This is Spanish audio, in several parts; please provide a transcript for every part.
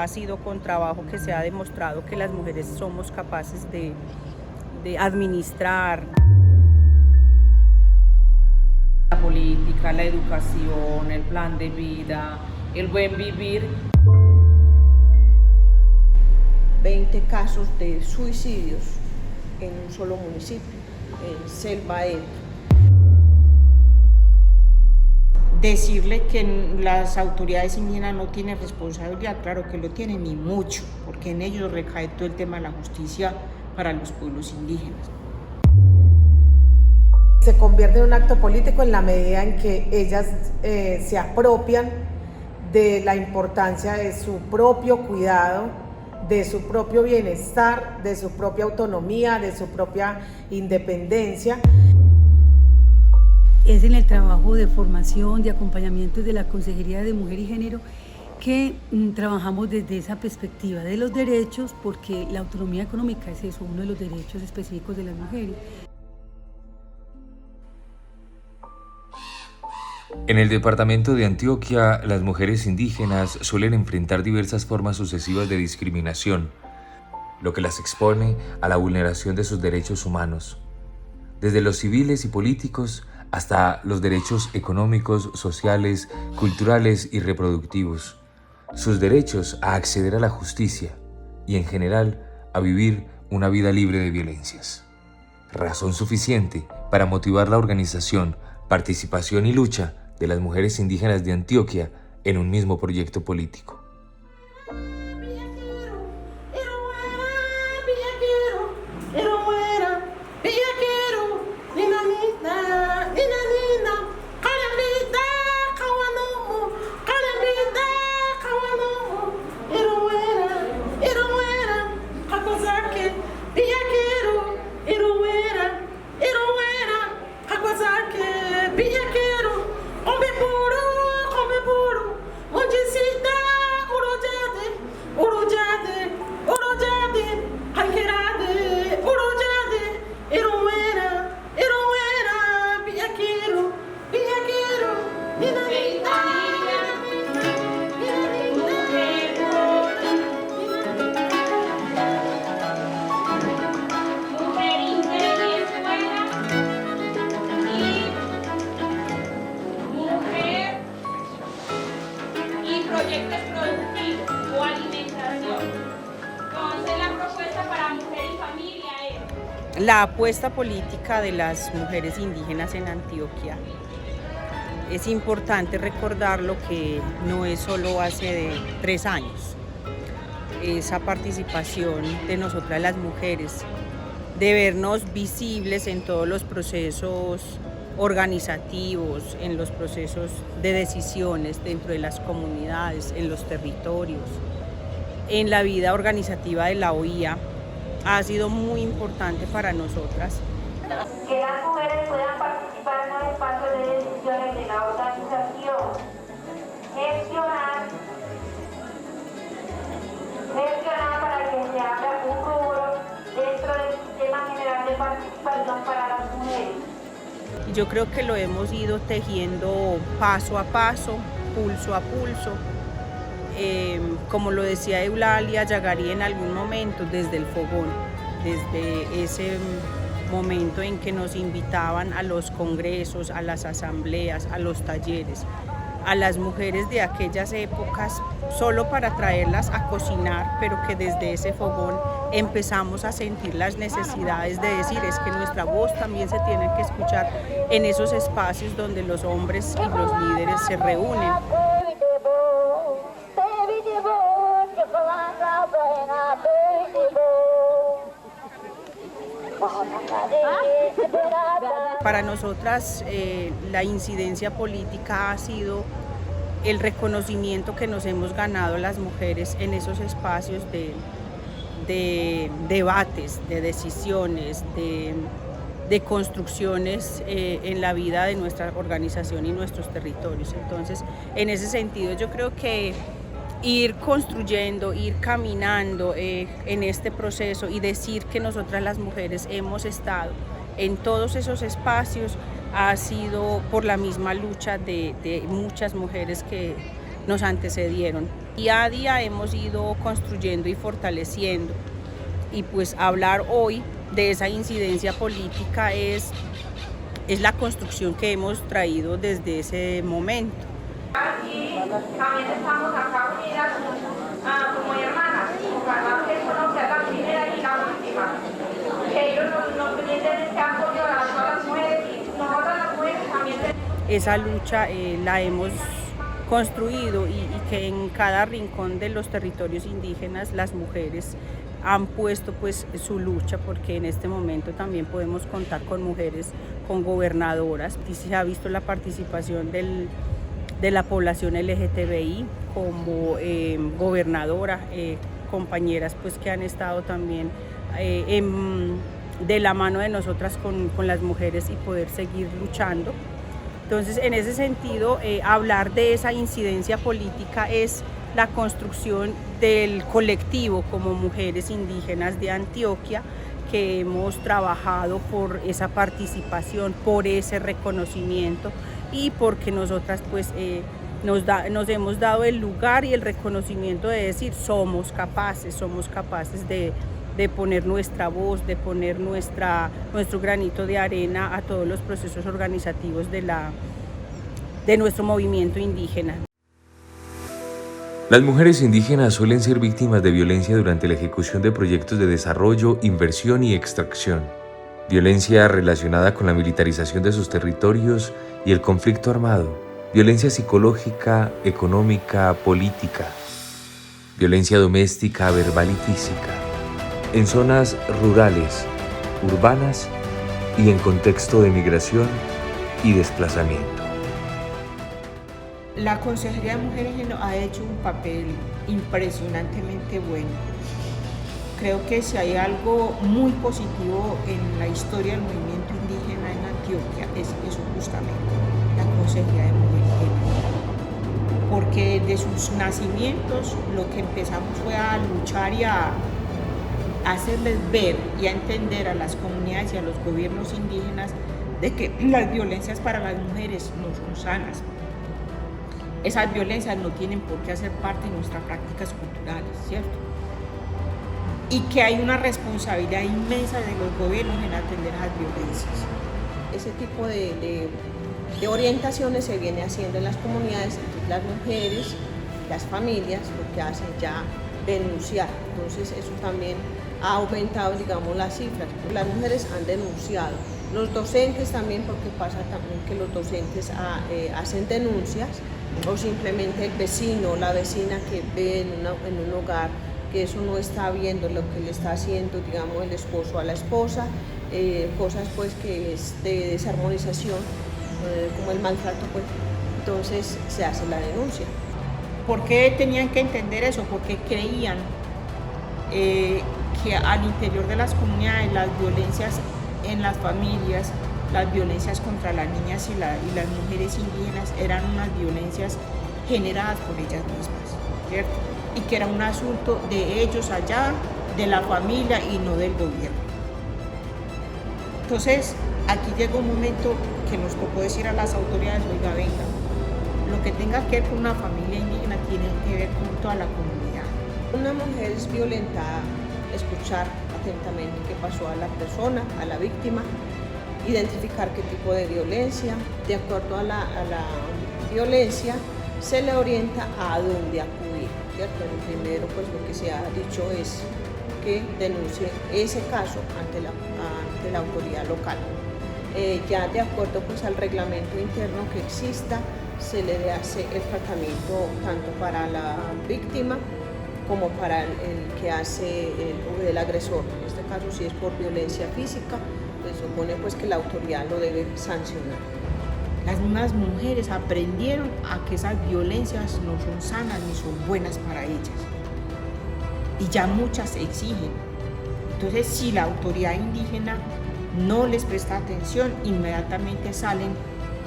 ha sido con trabajo que se ha demostrado que las mujeres somos capaces de administrar la política, la educación, el plan de vida, el buen vivir. 20 casos de suicidios en un solo municipio, en Selva Edro. Decirle que las autoridades indígenas no tienen responsabilidad, claro que lo tienen y mucho, porque en ellos recae todo el tema de la justicia para los pueblos indígenas. Se convierte en un acto político en la medida en que ellas se apropian de la importancia de su propio cuidado, de su propio bienestar, de su propia autonomía, de su propia independencia. Es en el trabajo de formación, de acompañamiento de la Consejería de Mujer y Género que trabajamos desde esa perspectiva de los derechos, porque la autonomía económica es eso, uno de los derechos específicos de las mujeres. En el departamento de Antioquia, las mujeres indígenas suelen enfrentar diversas formas sucesivas de discriminación, lo que las expone a la vulneración de sus derechos humanos, desde los civiles y políticos hasta los derechos económicos, sociales, culturales y reproductivos, sus derechos a acceder a la justicia y, en general, a vivir una vida libre de violencias. Razón suficiente para motivar la organización, participación y lucha de las mujeres indígenas de Antioquia en un mismo proyecto político. Proyectos productivos o alimentación. Entonces la propuesta para mujer y familia es... La apuesta política de las mujeres indígenas en Antioquia. Es importante recordarlo que no es solo hace 3 años. Esa participación de nosotras las mujeres, de vernos visibles en todos los procesos organizativos, en los procesos de decisiones dentro de las comunidades, en los territorios, en la vida organizativa de la OIA, ha sido muy importante para nosotras. Que las mujeres puedan participar en los espacios de decisiones de la organización, gestionar para que se abra un rubro dentro del sistema general de participación para las mujeres. Yo creo que lo hemos ido tejiendo paso a paso, pulso a pulso. Como lo decía Eulalia Yagarí en algún momento, desde el fogón, desde ese momento en que nos invitaban a los congresos, a las asambleas, a los talleres, a las mujeres de aquellas épocas, solo para traerlas a cocinar, pero que desde ese fogón empezamos a sentir las necesidades de decir, es que nuestra voz también se tiene que escuchar en esos espacios donde los hombres y los líderes se reúnen. Para nosotras la incidencia política ha sido el reconocimiento que nos hemos ganado las mujeres en esos espacios de debates, de decisiones, de construcciones en la vida de nuestra organización y nuestros territorios. Entonces, en ese sentido, yo creo que ir construyendo, ir caminando en este proceso y decir que nosotras las mujeres hemos estado en todos esos espacios ha sido por la misma lucha de muchas mujeres que nos antecedieron. Día a día hemos ido construyendo y fortaleciendo, y pues hablar hoy de esa incidencia política es la construcción que hemos traído desde ese momento. Y también estamos acá unidas como hermanas, ojalá que eso no sea la primera y la última, que ellos nos brinden este apoyo a todas las mujeres y nosotras las mujeres también. Esa lucha la hemos construido y que en cada rincón de los territorios indígenas las mujeres han puesto pues su lucha, porque en este momento también podemos contar con mujeres, con gobernadoras, y se ha visto la participación de la población LGTBI como gobernadora, compañeras pues que han estado también de la mano de nosotras con las mujeres y poder seguir luchando. Entonces, en ese sentido, hablar de esa incidencia política es la construcción del colectivo como mujeres indígenas de Antioquia, que hemos trabajado por esa participación, por ese reconocimiento y porque nosotras pues nos hemos dado el lugar y el reconocimiento de decir somos capaces de poner nuestra voz, de poner nuestro granito de arena a todos los procesos organizativos de nuestro movimiento indígena. Las mujeres indígenas suelen ser víctimas de violencia durante la ejecución de proyectos de desarrollo, inversión y extracción. Violencia relacionada con la militarización de sus territorios y el conflicto armado. Violencia psicológica, económica, política. Violencia doméstica, verbal y física. En zonas rurales, urbanas y en contexto de migración y desplazamiento. La Consejería de Mujer y Género ha hecho un papel impresionantemente bueno. Creo que si hay algo muy positivo en la historia del movimiento indígena en Antioquia es eso justamente, la Consejería de Mujer y Género. Porque de sus nacimientos lo que empezamos fue a luchar y a hacerles ver y a entender a las comunidades y a los gobiernos indígenas de que las violencias para las mujeres no son sanas. Esas violencias no tienen por qué hacer parte de nuestras prácticas culturales, ¿cierto? Y que hay una responsabilidad inmensa de los gobiernos en atender esas violencias. Ese tipo de orientaciones se viene haciendo en las comunidades, entonces las mujeres, las familias, lo que hacen ya denunciar. Entonces eso también ha aumentado, digamos, las cifras. Las mujeres han denunciado. Los docentes también, porque pasa también que los docentes hacen denuncias, o simplemente el vecino o la vecina que ve en un hogar que eso no está viendo lo que le está haciendo, digamos, el esposo a la esposa, cosas pues que es de desarmonización, como el maltrato, pues entonces se hace la denuncia. ¿Por qué tenían que entender eso? Porque creían que al interior de las comunidades las violencias en las familias, las violencias contra las niñas y las mujeres indígenas eran unas violencias generadas por ellas mismas, ¿cierto? Y que era un asunto de ellos allá, de la familia y no del gobierno. Entonces, aquí llegó un momento que nos tocó decir a las autoridades, oiga, venga, lo que tenga que ver con una familia indígena tiene que ver con toda la comunidad. Una mujer es violentada, escuchar atentamente qué pasó a la persona, a la víctima, identificar qué tipo de violencia, de acuerdo a la violencia, se le orienta a dónde acudir, ¿cierto? Primero, pues lo que se ha dicho es que denuncie ese caso ante la autoridad local. Ya de acuerdo pues al reglamento interno que exista, se le hace el tratamiento tanto para la víctima como para el que hace el agresor. En este caso, si es por violencia física, se supone pues que la autoridad lo debe sancionar. Las mismas mujeres aprendieron a que esas violencias no son sanas ni son buenas para ellas. Y ya muchas exigen. Entonces, si la autoridad indígena no les presta atención, inmediatamente salen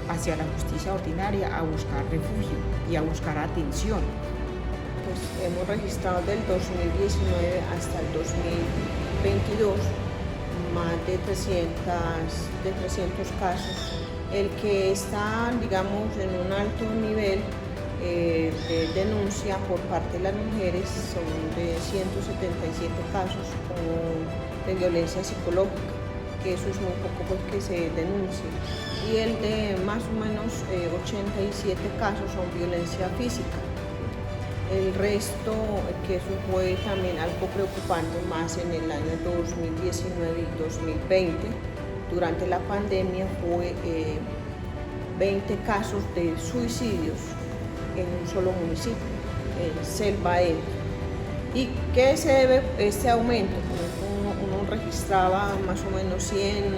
hacia la justicia ordinaria a buscar refugio y a buscar atención. Pues hemos registrado del 2019 hasta el 2022 más de 300 casos. El que está, digamos, en un alto nivel de denuncia por parte de las mujeres, son de 177 casos de violencia psicológica, que eso es muy poco porque se denuncie. Y el de más o menos 87 casos son violencia física. El resto, que eso fue también algo preocupante más en el año 2019 y 2020, durante la pandemia fue 20 casos de suicidios en un solo municipio, en Selva Edro. ¿Y qué se debe este aumento? Uno registraba más o menos 100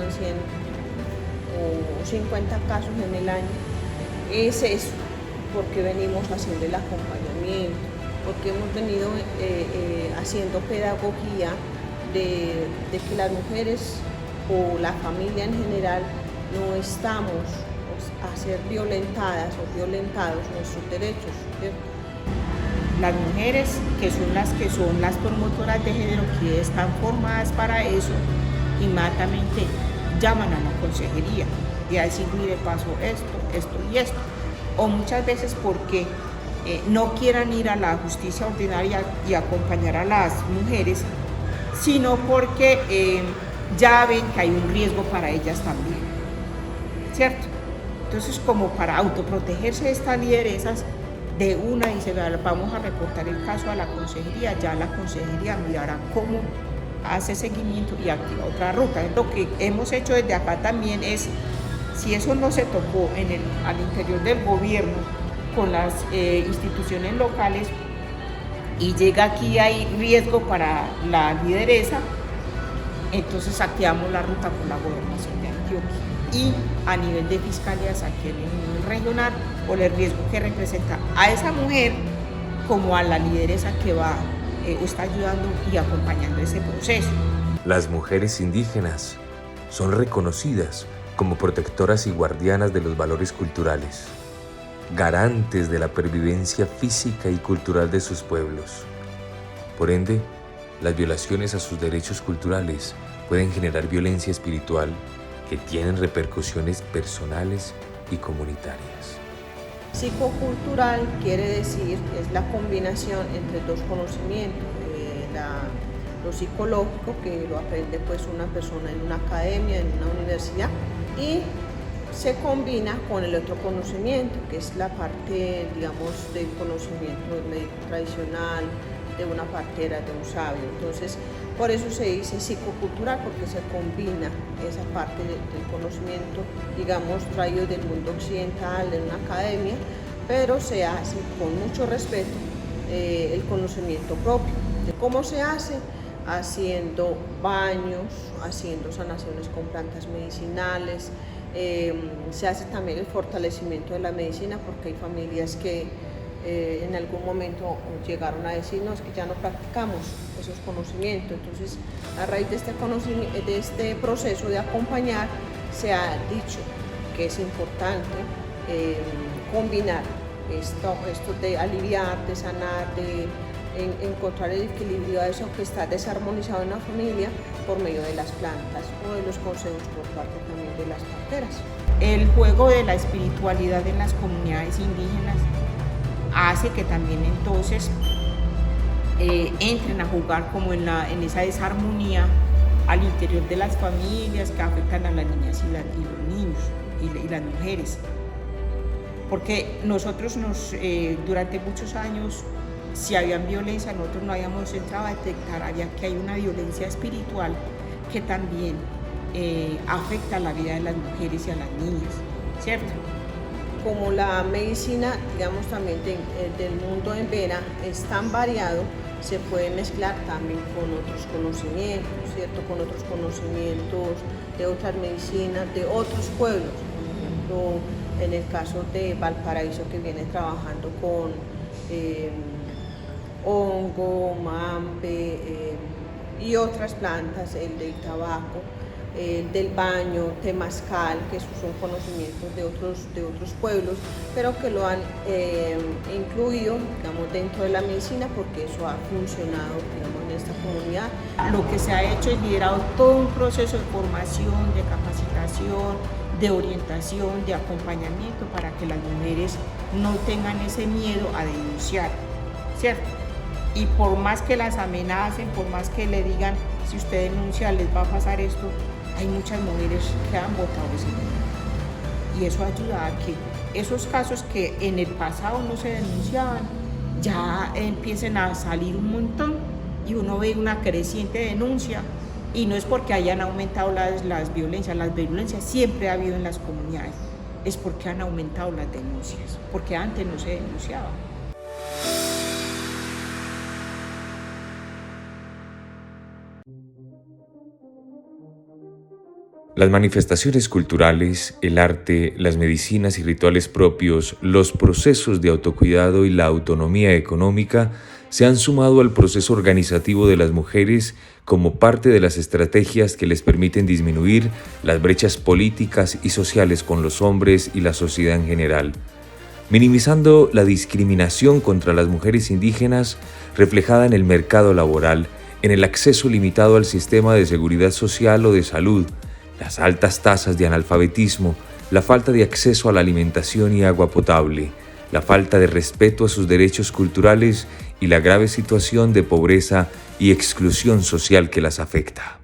o 50 casos en el año. Es eso, porque venimos haciendo el acompañamiento, porque hemos venido haciendo pedagogía de que las mujeres o la familia en general no estamos a ser violentadas o violentados nuestros derechos, ¿cierto? Las mujeres, que son las promotoras de género, que están formadas para eso, inmediatamente llaman a la consejería y a decir, mire, pasó esto y esto. O muchas veces porque no quieran ir a la justicia ordinaria y acompañar a las mujeres, sino porque ya ven que hay un riesgo para ellas también, ¿cierto? Entonces, como para autoprotegerse de estas lideresas, de una dice, vamos a reportar el caso a la consejería, ya la consejería mirará cómo hace seguimiento y activa otra ruta. Lo que hemos hecho desde acá también es, si eso no se tocó al interior del gobierno con las instituciones locales y llega aquí hay riesgo para la lideresa, entonces activamos la ruta con la gobernación de Antioquia y a nivel de fiscalías aquí en el nivel regional por el riesgo que representa a esa mujer como a la lideresa que va está ayudando y acompañando ese proceso. Las mujeres indígenas son reconocidas como protectoras y guardianas de los valores culturales, garantes de la pervivencia física y cultural de sus pueblos. Por ende, las violaciones a sus derechos culturales pueden generar violencia espiritual que tienen repercusiones personales y comunitarias. Psicocultural quiere decir, es la combinación entre dos conocimientos, lo psicológico, que lo aprende pues una persona en una academia, en una universidad, y se combina con el otro conocimiento, que es la parte, digamos, del conocimiento médico tradicional, de una partera, de un sabio. Entonces, por eso se dice psicocultural, porque se combina esa parte del conocimiento, digamos, traído del mundo occidental, de una academia, pero se hace con mucho respeto el conocimiento propio. ¿Cómo se hace? Haciendo baños, haciendo sanaciones con plantas medicinales. Se hace también el fortalecimiento de la medicina, porque hay familias que en algún momento llegaron a decirnos que ya no practicamos esos conocimientos. Entonces, a raíz de este proceso de acompañar, se ha dicho que es importante combinar esto de aliviar, de sanar, de encontrar el equilibrio a eso que está desarmonizado en la familia por medio de las plantas o de los consejos por parte también de las parteras. El juego de la espiritualidad en las comunidades indígenas hace que también entonces entren a jugar como en esa desarmonía al interior de las familias que afectan a las niñas y los niños y las mujeres. Porque nosotros durante muchos años, si habían violencia, nosotros no habíamos entrado a detectar que hay una violencia espiritual que también afecta a la vida de las mujeres y a las niñas, ¿cierto? Como la medicina, digamos, también del mundo en Vera es tan variado, se puede mezclar también con otros conocimientos, ¿cierto? Con otros conocimientos de otras medicinas, de otros pueblos. Por ejemplo, en el caso de Valparaíso, que viene trabajando con hongo, mambe y otras plantas, el del tabaco, el del baño, temazcal, que esos son conocimientos de otros pueblos, pero que lo han incluido, digamos, dentro de la medicina, porque eso ha funcionado, digamos, en esta comunidad. Lo que se ha hecho es liderado todo un proceso de formación, de capacitación, de orientación, de acompañamiento para que las mujeres no tengan ese miedo a denunciar, ¿cierto? Y por más que las amenacen, por más que le digan, si usted denuncia les va a pasar esto, hay muchas mujeres que han votado ese miedo. Y eso ayuda a que esos casos que en el pasado no se denunciaban, ya empiecen a salir un montón y uno ve una creciente denuncia. Y no es porque hayan aumentado las violencias siempre ha habido en las comunidades, es porque han aumentado las denuncias, porque antes no se denunciaba. Las manifestaciones culturales, el arte, las medicinas y rituales propios, los procesos de autocuidado y la autonomía económica se han sumado al proceso organizativo de las mujeres como parte de las estrategias que les permiten disminuir las brechas políticas y sociales con los hombres y la sociedad en general, minimizando la discriminación contra las mujeres indígenas reflejada en el mercado laboral, en el acceso limitado al sistema de seguridad social o de salud, las altas tasas de analfabetismo, la falta de acceso a la alimentación y agua potable, la falta de respeto a sus derechos culturales y la grave situación de pobreza y exclusión social que las afecta.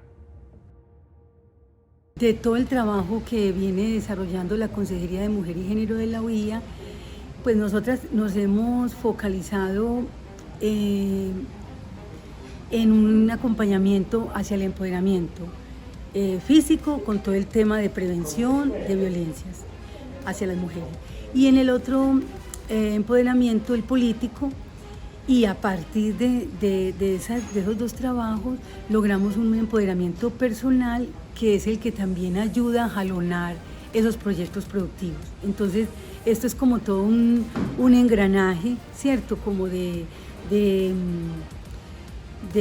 De todo el trabajo que viene desarrollando la Consejería de Mujer y Género de la UIA, pues nosotras nos hemos focalizado en un acompañamiento hacia el empoderamiento físico con todo el tema de prevención de violencias hacia las mujeres. Y en el otro empoderamiento, el político, y a partir de esos dos trabajos logramos un empoderamiento personal que es el que también ayuda a jalonar esos proyectos productivos. Entonces, esto es como todo un engranaje, ¿cierto? Como de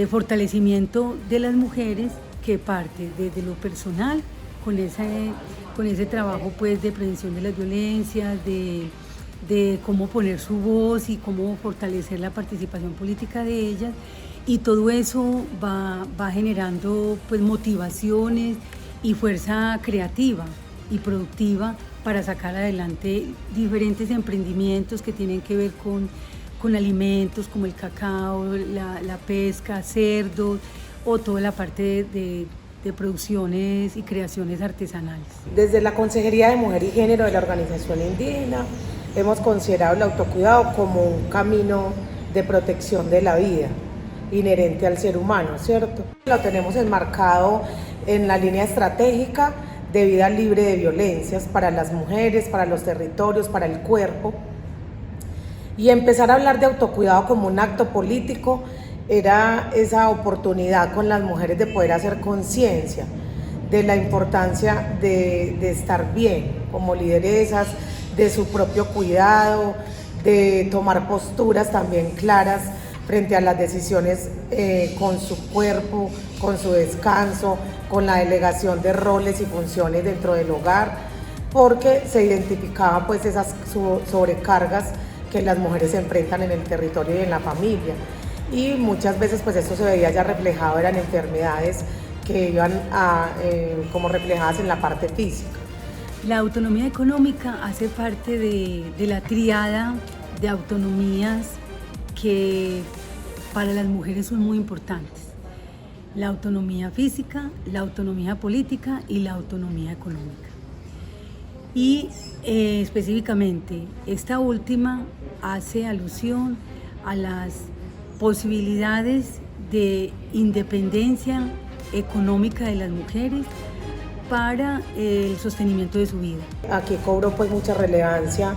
fortalecimiento de las mujeres que parte desde lo personal con ese trabajo pues de prevención de las violencias, de cómo poner su voz y cómo fortalecer la participación política de ellas, y todo eso va generando pues motivaciones y fuerza creativa y productiva para sacar adelante diferentes emprendimientos que tienen que ver con alimentos como el cacao, la pesca, cerdos o toda la parte de producciones y creaciones artesanales. Desde la Consejería de Mujer y Género de la Organización Indígena hemos considerado el autocuidado como un camino de protección de la vida inherente al ser humano, ¿cierto? Lo tenemos enmarcado en la línea estratégica de vida libre de violencias para las mujeres, para los territorios, para el cuerpo. Y empezar a hablar de autocuidado como un acto político era esa oportunidad con las mujeres de poder hacer conciencia de la importancia de estar bien como lideresas, de su propio cuidado, de tomar posturas también claras frente a las decisiones con su cuerpo, con su descanso, con la delegación de roles y funciones dentro del hogar, porque se identificaban pues esas sobrecargas que las mujeres se enfrentan en el territorio y en la familia. Y muchas veces pues esto se veía ya reflejado, eran enfermedades que iban como reflejadas en la parte física. La autonomía económica hace parte de la tríada de autonomías que para las mujeres son muy importantes. La autonomía física, la autonomía política y la autonomía económica. Y específicamente esta última hace alusión a las posibilidades de independencia económica de las mujeres para el sostenimiento de su vida. Aquí cobró pues mucha relevancia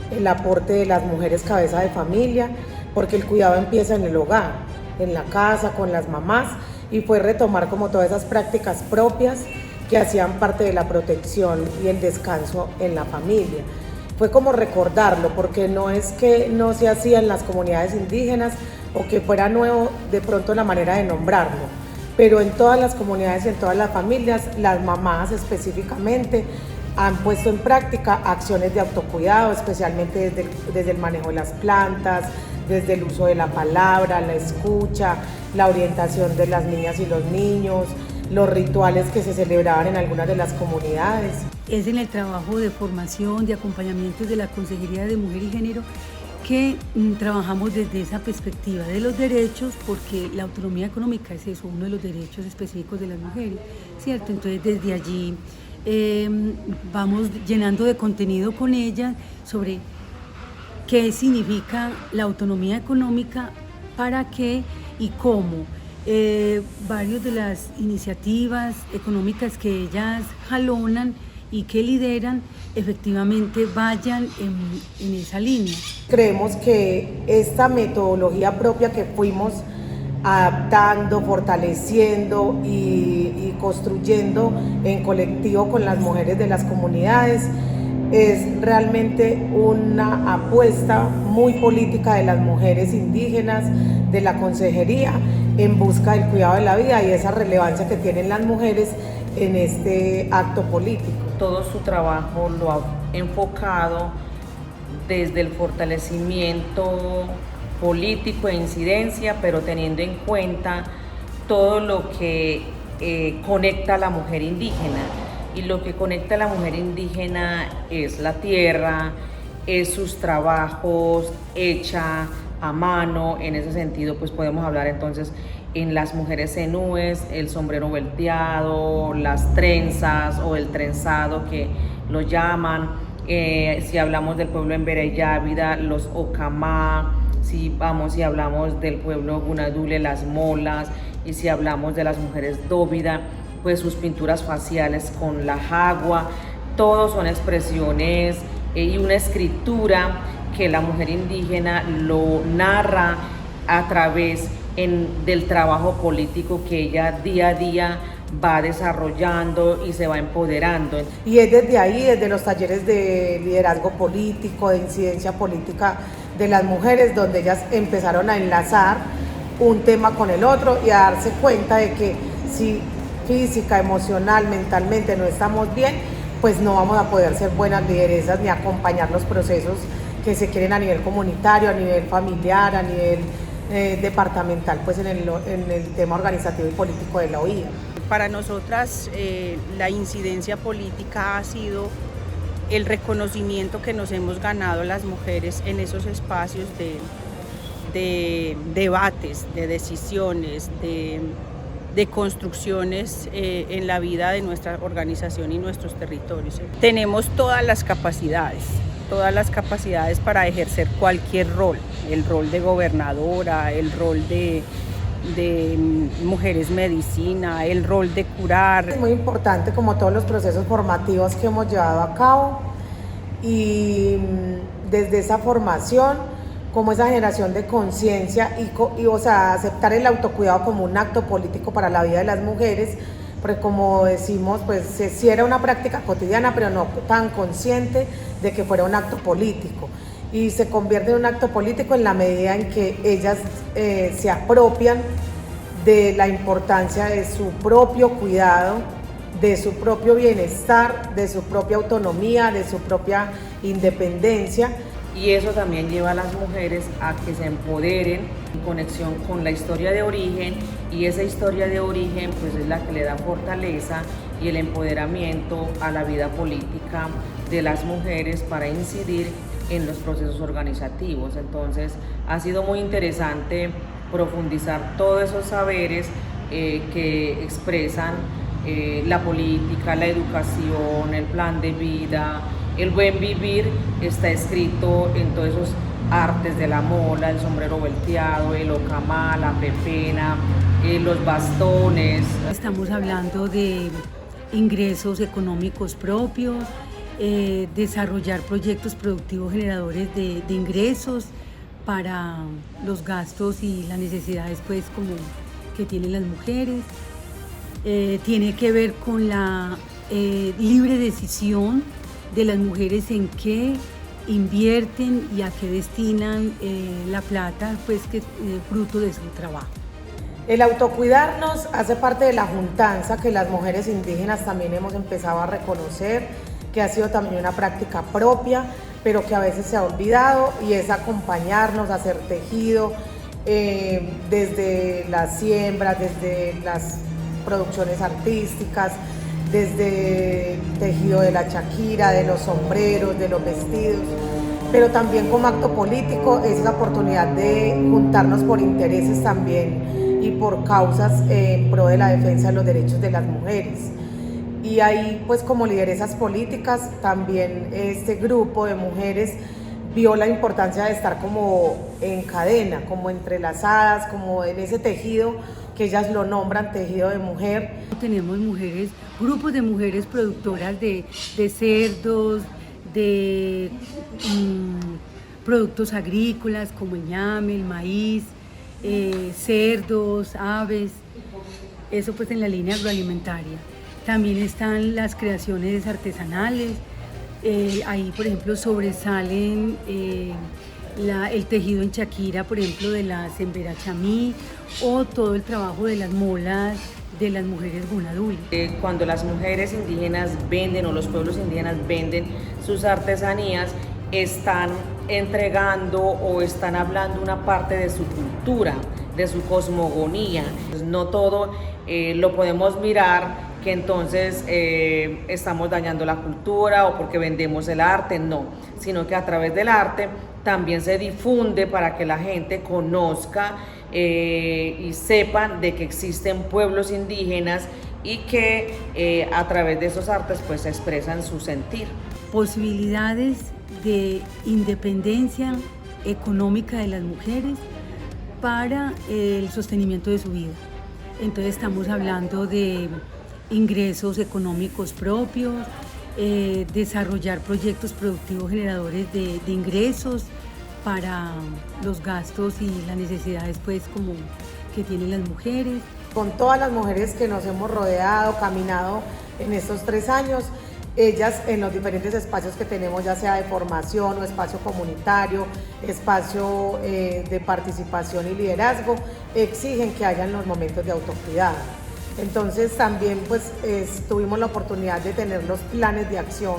el aporte de las mujeres cabeza de familia, porque el cuidado empieza en el hogar, en la casa, con las mamás, y fue retomar como todas esas prácticas propias que hacían parte de la protección y el descanso en la familia. Fue como recordarlo, porque no es que no se hacía en las comunidades indígenas o que fuera nuevo de pronto la manera de nombrarlo, pero en todas las comunidades y en todas las familias, las mamás específicamente han puesto en práctica acciones de autocuidado, especialmente desde el manejo de las plantas, desde el uso de la palabra, la escucha, la orientación de las niñas y los niños, los rituales que se celebraban en algunas de las comunidades. Es en el trabajo de formación, de acompañamiento de la Consejería de Mujer y Género que trabajamos desde esa perspectiva de los derechos, porque la autonomía económica es eso, uno de los derechos específicos de las mujeres, ¿cierto? Entonces desde allí vamos llenando de contenido con ellas sobre qué significa la autonomía económica, para qué y cómo. Varias de las iniciativas económicas que ellas jalonan y que lideran efectivamente vayan en esa línea. Creemos que esta metodología propia que fuimos adaptando, fortaleciendo y construyendo en colectivo con las mujeres de las comunidades es realmente una apuesta muy política de las mujeres indígenas, de la consejería, en busca del cuidado de la vida y esa relevancia que tienen las mujeres en este acto político. Todo su trabajo lo ha enfocado desde el fortalecimiento político e incidencia, pero teniendo en cuenta todo lo que conecta a la mujer indígena. Y lo que conecta a la mujer indígena es la tierra, es sus trabajos hecha a mano. En ese sentido, pues podemos hablar entonces en las mujeres zenúes, el sombrero volteado, las trenzas o el trenzado que lo llaman. Si hablamos del pueblo Embera Yávida, los Ocamá. Si hablamos del pueblo Gunadule, las molas. Y si hablamos de las mujeres Dóvida, pues sus pinturas faciales con la jagua. Todos son expresiones y una escritura que la mujer indígena lo narra a través del trabajo político que ella día a día va desarrollando y se va empoderando. Y es desde ahí, desde los talleres de liderazgo político, de incidencia política de las mujeres, donde ellas empezaron a enlazar un tema con el otro y a darse cuenta de que si física, emocional, mentalmente no estamos bien, pues no vamos a poder ser buenas lideresas ni acompañar los procesos que se quieren a nivel comunitario, a nivel familiar, a nivel departamental, pues en el tema organizativo y político de la OIA. Para nosotras la incidencia política ha sido el reconocimiento que nos hemos ganado las mujeres en esos espacios de debates, de decisiones, de construcciones en la vida de nuestra organización y nuestros territorios. Tenemos todas las capacidades para ejercer cualquier rol, el rol de gobernadora, el rol de mujeres medicina, el rol de curar. Es muy importante, como todos los procesos formativos que hemos llevado a cabo, y desde esa formación, como esa generación de conciencia y o sea, aceptar el autocuidado como un acto político para la vida de las mujeres, porque como decimos, pues sí era una práctica cotidiana, pero no tan consciente de que fuera un acto político. Y se convierte en un acto político en la medida en que ellas se apropian de la importancia de su propio cuidado, de su propio bienestar, de su propia autonomía, de su propia independencia. Y eso también lleva a las mujeres a que se empoderen en conexión con la historia de origen, y esa historia de origen pues es la que le da fortaleza y el empoderamiento a la vida política de las mujeres para incidir en los procesos organizativos. Entonces ha sido muy interesante profundizar todos esos saberes que expresan la política, la educación, el plan de vida. El buen vivir está escrito en todos esos artes de la mola, el sombrero volteado, el ocamá, la pepena, los bastones. Estamos hablando de ingresos económicos propios, desarrollar proyectos productivos generadores de ingresos para los gastos y las necesidades pues como que tienen las mujeres. Tiene que ver con la libre decisión de las mujeres en qué invierten y a qué destinan la plata, pues que fruto de su trabajo. El autocuidarnos hace parte de la juntanza que las mujeres indígenas también hemos empezado a reconocer, que ha sido también una práctica propia, pero que a veces se ha olvidado, y es acompañarnos, hacer tejido desde las siembras, desde las producciones artísticas, desde tejido de la chaquira, de los sombreros, de los vestidos, pero también como acto político es esa oportunidad de juntarnos por intereses también y por causas en pro de la defensa de los derechos de las mujeres. Y ahí pues como lideresas políticas también este grupo de mujeres vio la importancia de estar como en cadena, como entrelazadas, como en ese tejido que ellas lo nombran tejido de mujer. Tenemos mujeres, grupos de mujeres productoras de cerdos, de productos agrícolas como el ñame, el maíz, cerdos, aves, eso pues en la línea agroalimentaria. También están las creaciones artesanales, ahí por ejemplo sobresalen el tejido en chaquira, por ejemplo de la sembera chamí, o todo el trabajo de las molas de las mujeres gunaduli. Cuando las mujeres indígenas venden o los pueblos indígenas venden sus artesanías, están entregando o están hablando una parte de su cultura, de su cosmogonía. No todo lo podemos mirar que entonces estamos dañando la cultura o porque vendemos el arte, no, sino que a través del arte también se difunde para que la gente conozca y sepan de que existen pueblos indígenas y que a través de esos artes pues expresan su sentir. Posibilidades de independencia económica de las mujeres para el sostenimiento de su vida. Entonces estamos hablando de ingresos económicos propios, desarrollar proyectos productivos generadores de ingresos para los gastos y las necesidades pues como que tienen las mujeres. Con todas las mujeres que nos hemos rodeado, caminado en estos 3 años, ellas en los diferentes espacios que tenemos, ya sea de formación o espacio comunitario, espacio de participación y liderazgo, exigen que hayan los momentos de autocuidado. Entonces también pues tuvimos la oportunidad de tener los planes de acción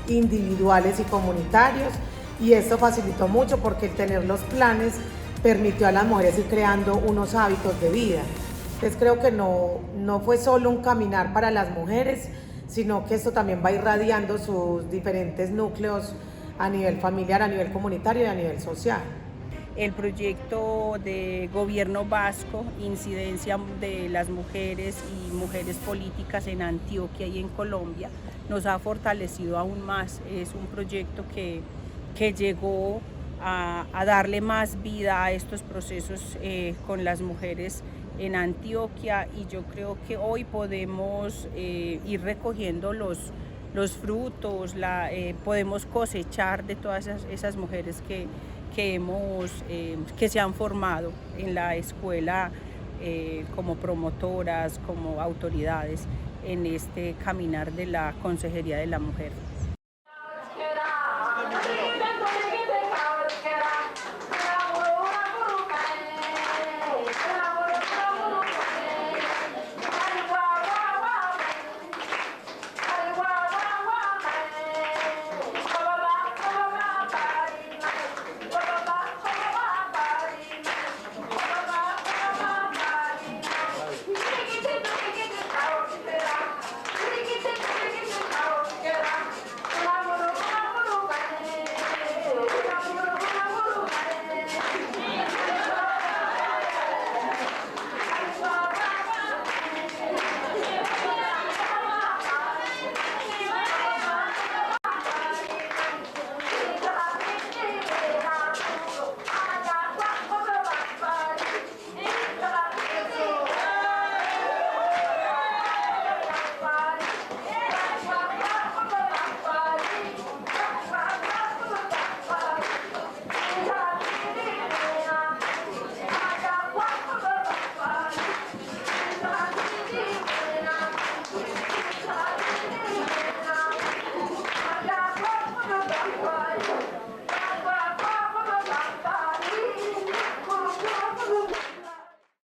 individuales y comunitarios, y esto facilitó mucho porque el tener los planes permitió a las mujeres ir creando unos hábitos de vida. Entonces creo que no fue solo un caminar para las mujeres, sino que esto también va irradiando sus diferentes núcleos a nivel familiar, a nivel comunitario y a nivel social. El proyecto de gobierno vasco, incidencia de las mujeres y mujeres políticas en Antioquia y en Colombia, nos ha fortalecido aún más. Es un proyecto que llegó a darle más vida a estos procesos con las mujeres en Antioquia, y yo creo que hoy podemos ir recogiendo los frutos, podemos cosechar de todas esas mujeres que se han formado en la escuela como promotoras, como autoridades en este caminar de la Consejería de la Mujer.